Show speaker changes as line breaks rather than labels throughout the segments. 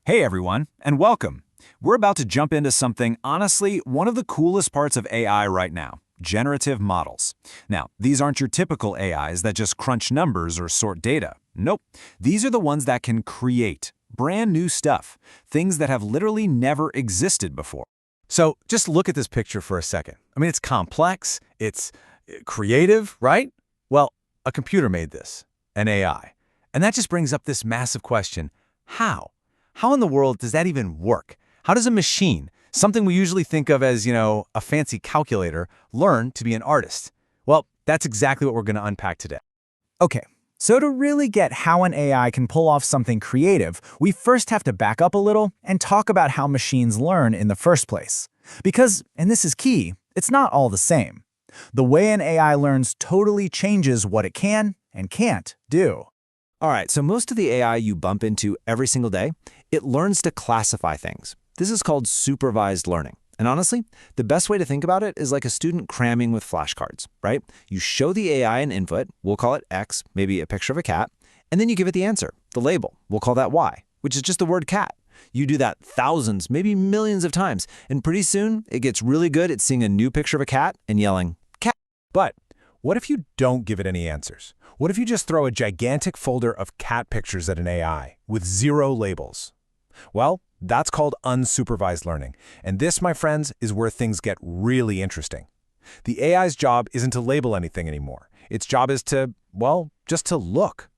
Hey everyone, and welcome. We're about to jump into something, honestly, one of the coolest parts of AI right now, generative models. Now, these aren't your typical AIs that just crunch numbers or sort data. Nope. These are the ones that can create brand new stuff, things that have literally never existed before.
So just look at this picture for a second. I mean, it's complex, it's creative, right? Well, a computer made this, an AI. And that just brings up this massive question, how? How in the world does that even work? How does a machine, something we usually think of as, a fancy calculator, learn to be an artist? Well, that's exactly what we're going to unpack today.
Okay, so to really get how an AI can pull off something creative, we first have to back up a little and talk about how machines learn in the first place. Because, and this is key, it's not all the same. The way an AI learns totally changes what it can and can't do.
All right, so most of the AI you bump into every single day, it learns to classify things. This is called supervised learning. And honestly, the best way to think about it is like a student cramming with flashcards, right? You show the AI an input, we'll call it X, maybe a picture of a cat, and then you give it the answer, the label, we'll call that Y, which is just the word cat. You do that thousands, maybe millions of times, and pretty soon it gets really good at seeing a new picture of a cat and yelling, cat.
But what if you don't give it any answers? What if you just throw a gigantic folder of cat pictures at an AI with 0 labels? Well, that's called unsupervised learning. And this, my friends, is where things get really interesting. The AI's job isn't to label anything anymore. Its job is to, well, just to look.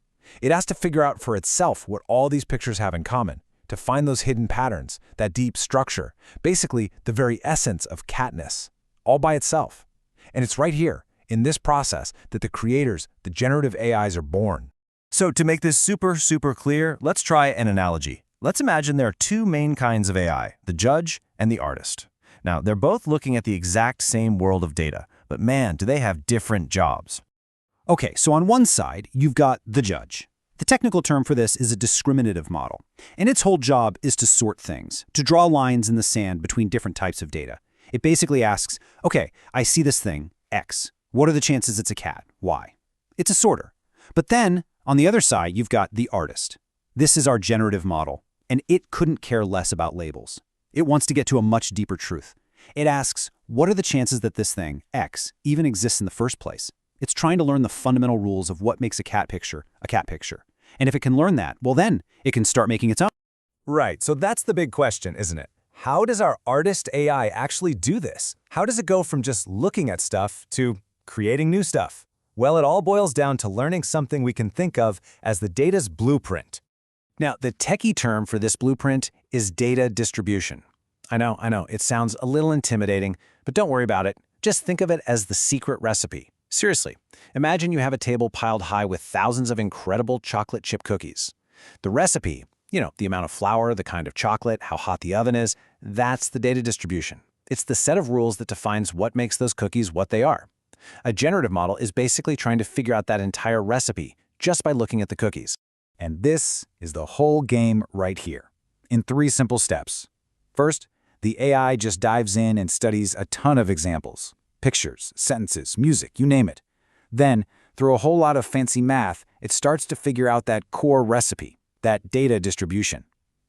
It has to figure out for itself what all these pictures have in common, to find those hidden patterns, that deep structure, basically the very essence of catness, all by itself. And it's right here, in this process, that the creators, the generative AIs, are born.
So to make this super clear, let's try an analogy. Let's imagine there are two main kinds of AI, the judge and the artist. Now, they're both looking at the exact same world of data, but man, do they have different jobs.
Okay, so on one side, you've got the judge. The technical term for this is a discriminative model, and its whole job is to sort things, to draw lines in the sand between different types of data. It basically asks, okay, I see this thing, X. What are the chances it's a cat? Y. It's a sorter. But then, on the other side, you've got the artist. This is our generative model, and it couldn't care less about labels. It wants to get to a much deeper truth. It asks, what are the chances that this thing, X, even exists in the first place? It's trying to learn the fundamental rules of what makes a cat picture a cat picture. And if it can learn that, well then, it can start making its own.
Right, so that's the big question, isn't it? How does our artist AI actually do this? How does it go from just looking at stuff to creating new stuff? Well, it all boils down to learning something we can think of as the data's blueprint.
Now, the techie term for this blueprint is data distribution. I know, it sounds a little intimidating, but don't worry about it. Just think of it as the secret recipe. Seriously, imagine you have a table piled high with thousands of incredible chocolate chip cookies. The recipe, the amount of flour, the kind of chocolate, how hot the oven is, that's the data distribution. It's the set of rules that defines what makes those cookies what they are. A generative model is basically trying to figure out that entire recipe just by looking at the cookies.
And this is the whole game right here, in 3 simple steps. First, the AI just dives in and studies a ton of examples. Pictures, sentences, music, you name it. Then, through a whole lot of fancy math, it starts to figure out that core recipe, that data distribution.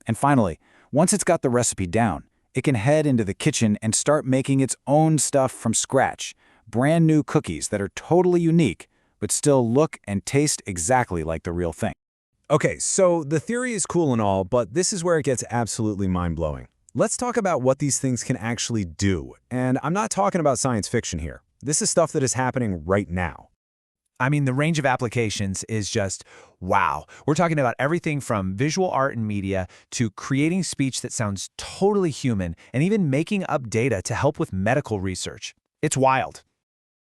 And finally, once it's got the recipe down, it can head into the kitchen and start making its own stuff from scratch, brand new cookies that are totally unique, but still look and taste exactly like the real thing.
Okay, so the theory is cool and all, but this is where it gets absolutely mind-blowing. Let's talk about what these things can actually do. And I'm not talking about science fiction here. This is stuff that is happening right now.
I mean, the range of applications is just wow. We're talking about everything from visual art and media to creating speech that sounds totally human and even making up data to help with medical research. It's wild.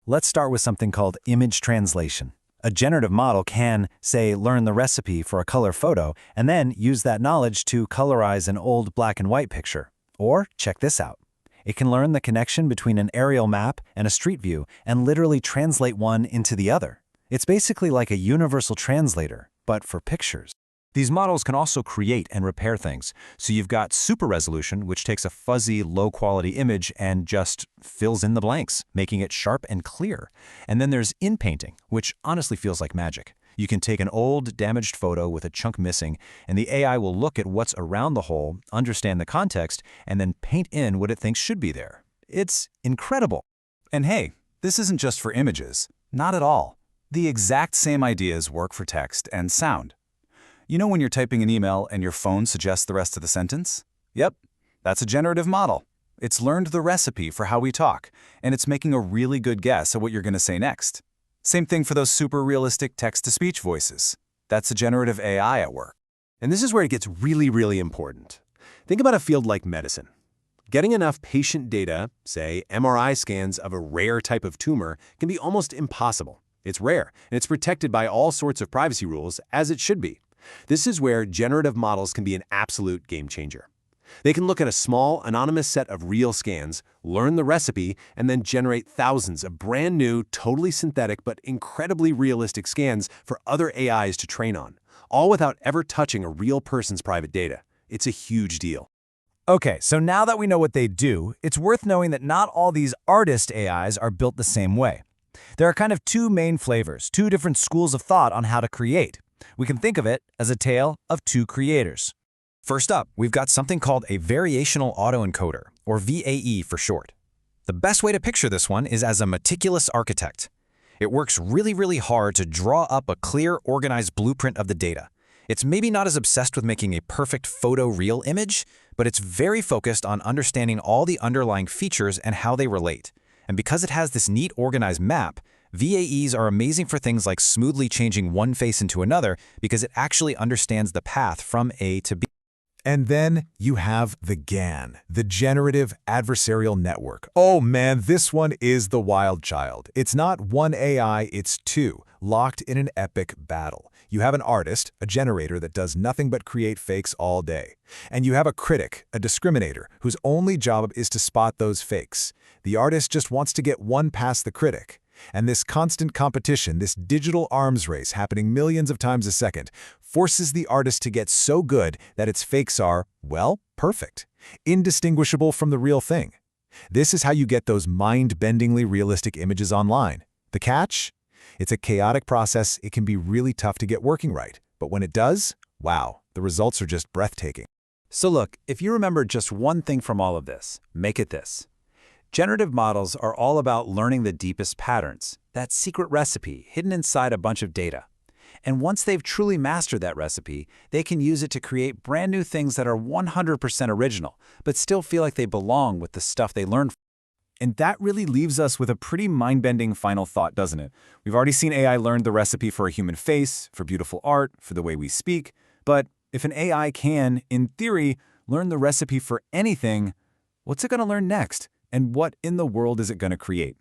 Let's start with something called image translation. A generative model can, say, learn the recipe for a color photo and then use that knowledge to colorize an old black and white picture. Or, check this out. It can learn the connection between an aerial map and a street view and literally translate one into the other. It's basically like a universal translator, but for pictures. These models can also create and repair things. So you've got super resolution, which takes a fuzzy, low-quality image and just fills in the blanks, making it sharp and clear. And then there's inpainting, which honestly feels like magic. You can take an old, damaged photo with a chunk missing, and the AI will look at what's around the hole, understand the context, and then paint in what it thinks should be there. It's incredible.
And hey, this isn't just for images. Not at all. The exact same ideas work for text and sound. You know when you're typing an email and your phone suggests the rest of the sentence? Yep, that's a generative model. It's learned the recipe for how we talk, and it's making a really good guess at what you're going to say next. Same thing for those super realistic text-to-speech voices. That's a generative AI at work.
And this is where it gets really, really important. Think about a field like medicine. Getting enough patient data, say MRI scans of a rare type of tumor, can be almost impossible. It's rare, and it's protected by all sorts of privacy rules, as it should be. This is where generative models can be an absolute game changer. They can look at a small, anonymous set of real scans, learn the recipe, and then generate thousands of brand new, totally synthetic but incredibly realistic scans for other AIs to train on, all without ever touching a real person's private data. It's a huge deal.
Okay, so now that we know what they do, it's worth knowing that not all these artist AIs are built the same way. There are kind of two main flavors, two different schools of thought on how to create. We can think of it as a tale of two creators. First up, we've got something called a variational autoencoder, or VAE for short. The best way to picture this one is as a meticulous architect. It works really hard to draw up a clear, organized blueprint of the data. It's maybe not as obsessed with making a perfect photoreal image, but it's very focused on understanding all the underlying features and how they relate. And because it has this neat organized map, VAEs are amazing for things like smoothly changing one face into another because it actually understands the path from A to B.
And then you have the GAN, the Generative Adversarial Network. Oh man, this one is the wild child. It's not one AI, it's two, locked in an epic battle. You have an artist, a generator that does nothing but create fakes all day. And you have a critic, a discriminator, whose only job is to spot those fakes. The artist just wants to get one past the critic. And this constant competition, this digital arms race happening millions of times a second, forces the artist to get so good that its fakes are, well, perfect, indistinguishable from the real thing. This is how you get those mind-bendingly realistic images online. The catch? It's a chaotic process. It can be really tough to get working right. But when it does, wow, the results are just breathtaking.
So look, if you remember just one thing from all of this, make it this. Generative models are all about learning the deepest patterns, that secret recipe hidden inside a bunch of data. And once they've truly mastered that recipe, they can use it to create brand new things that are 100% original, but still feel like they belong with the stuff they learned.
And that really leaves us with a pretty mind-bending final thought, doesn't it? We've already seen AI learn the recipe for a human face, for beautiful art, for the way we speak. But if an AI can, in theory, learn the recipe for anything, what's it going to learn next? And what in the world is it going to create?